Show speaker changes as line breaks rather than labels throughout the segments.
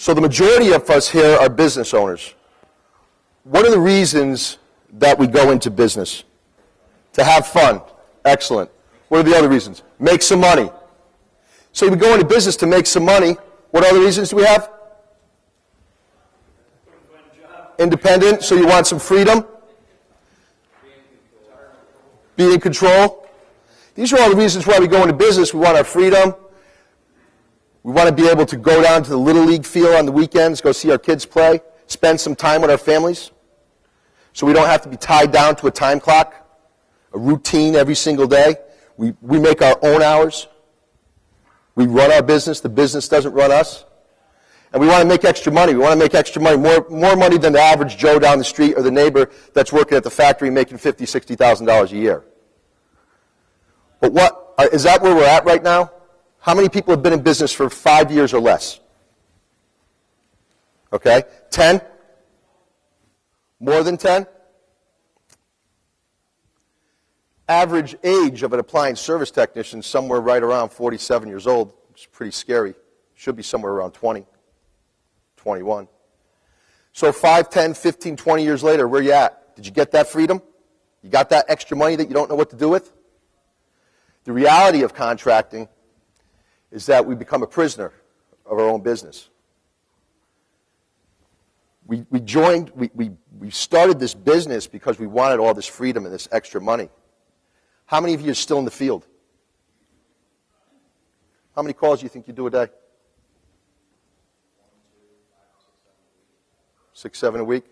So the majority of us here are business owners. What are the reasons that we go into business? To have fun. Excellent. What are the other reasons? Make some money. So we go into business to make some money. What other reasons do we have? Independent, so you want some freedom. Be in control. These are all the reasons why we go into business. We want our freedom. We want to be able to go down to the Little League field on the weekends, go see our kids play, spend some time with our families, so we don't have to be tied down to a time clock, a routine every single day. We make our own hours. We run our business. The business doesn't run us. And we want to make extra money. We want to make extra money, more money than the average Joe down the street or the neighbor that's working at the factory making $50,000, $60,000 a year. But is that where we're at right now? How many people have been in business for 5 years or less? Okay, 10? More than 10? Average age of an appliance service technician is somewhere right around 47 years old, which is pretty scary. Should be somewhere around 20, 21. So 5, 10, 15, 20 years later, where you at? Did you get that freedom? You got that extra money that you don't know what to do with? The reality of contracting is that we become a prisoner of our own business. We started this business because we wanted all this freedom and this extra money. How many of you are still in the field? How many calls do you think you do a day? 6, 7 a week.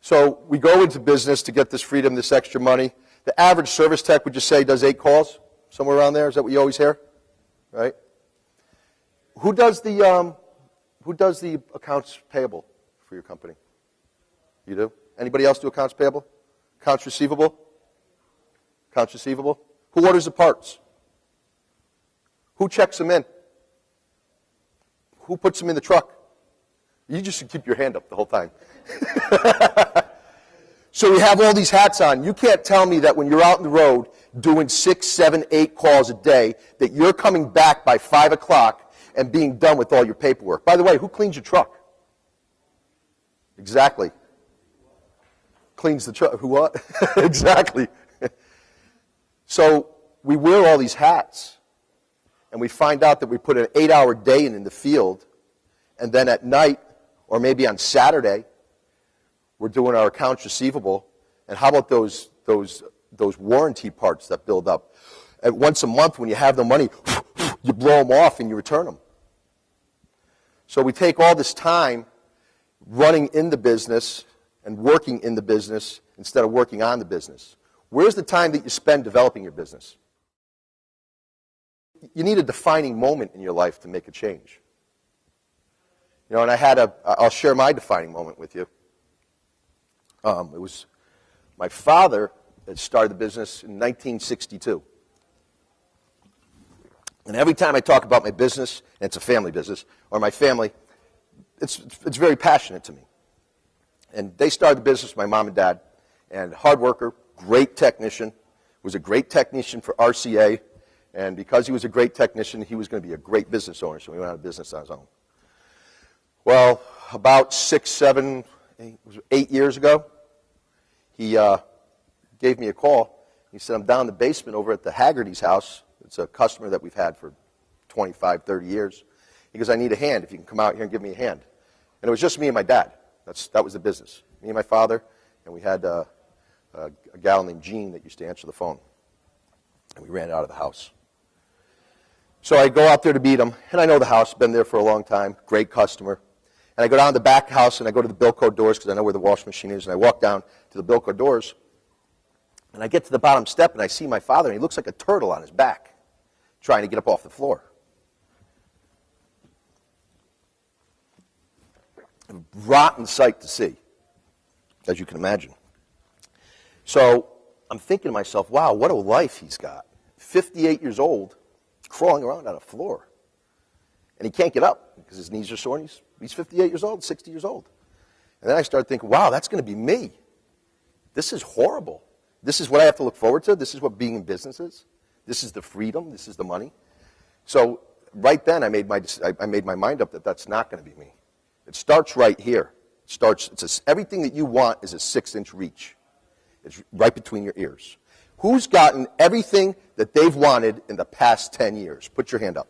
So we go into business to get this freedom, this extra money. The average service tech, would you say, does 8 calls? Somewhere around there? Is that what you always hear? Right? Who does the accounts payable for your company? You do? Anybody else do accounts payable? Accounts receivable? Accounts receivable? Who orders the parts? Who checks them in? Who puts them in the truck? You just should keep your hand up the whole time. So we have all these hats on. You can't tell me that when you're out on the road doing 6, 7, 8 calls a day that you're coming back by 5 o'clock and being done with all your paperwork. By the way, who cleans your truck? Exactly. Cleans the truck. Who what? Exactly. So we wear all these hats, and we find out that we put an 8-hour day in the field, and then at night, or maybe on Saturday, we're doing our accounts receivable. And how about those warranty parts that build up? And once a month, when you have the money, you blow them off and you return them. So we take all this time running in the business and working in the business instead of working on the business. Where's the time that you spend developing your business? You need a defining moment in your life to make a change. You know, and I'll share my defining moment with you. It was my father that started the business in 1962. And every time I talk about my business, and it's a family business, or my family, it's very passionate to me. And they started the business, my mom and dad, and hard worker, great technician, was a great technician for RCA, and because he was a great technician, he was going to be a great business owner, so he went out of business on his own. Well, about 6, 7, 8 years ago, he gave me a call. He said, I'm down in the basement over at the Haggerty's house. It's a customer that we've had for 25, 30 years. He goes, I need a hand, if you can come out here and give me a hand. And it was just me and my dad. That was the business. Me and my father, and we had a gal named Jean that used to answer the phone. And we ran it out of the house. So I go out there to meet him, and I know the house, been there for a long time, great customer. And I go down to the back house, and I go to the Bilco doors, because I know where the wash machine is, and I walk down to the Bilco doors, and I get to the bottom step, and I see my father, and he looks like a turtle on his back, trying to get up off the floor. A rotten sight to see, as you can imagine. So I'm thinking to myself, wow, what a life he's got. 58 years old, crawling around on a floor. And he can't get up because his knees are sore, and he's 58 years old, 60 years old. And then I started thinking, wow, that's going to be me. This is horrible. This is what I have to look forward to. This is what being in business is. This is the freedom. This is the money. So right then I made my mind up that that's not going to be me. It starts right here. Everything that you want is a 6-inch reach. It's right between your ears. Who's gotten everything that they've wanted in the past 10 years? Put your hand up.